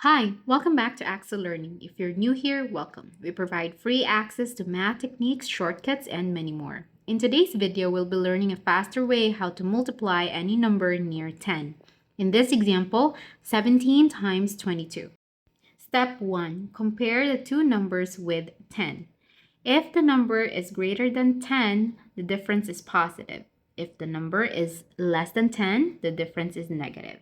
Hi, welcome back to Axel Learning. If you're new here, welcome. We provide free access to math techniques, shortcuts, and many more. In today's video, we'll be learning a faster way how to multiply any number near 10. In this example, 17 times 22. Step 1. Compare the two numbers with 10. If the number is greater than 10, the difference is positive. If the number is less than 10, the difference is negative.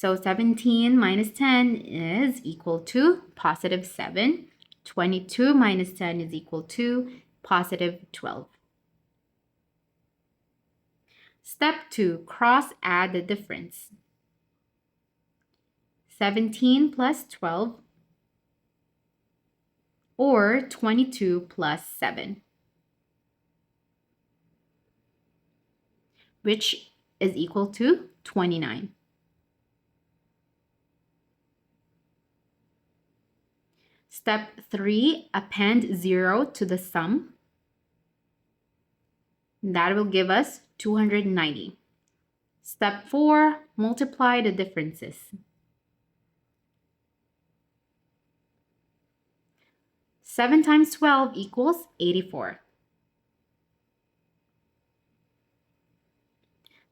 So 17 minus 10 is equal to positive 7. 22 minus 10 is equal to positive 12. Step 2, cross add the difference. 17 plus 12 or 22 plus 7, which is equal to 29. Step 3, append 0 to the sum. That will give us 290. Step 4, multiply the differences. 7 times 12 equals 84.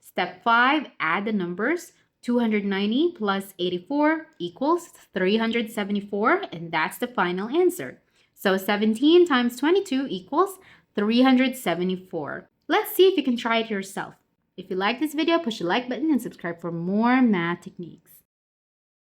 Step 5, add the numbers. 290 plus 84 equals 374, and that's the final answer. So 17 times 22 equals 374. Let's see if you can try it yourself. If you like this video, push the like button and subscribe for more math techniques.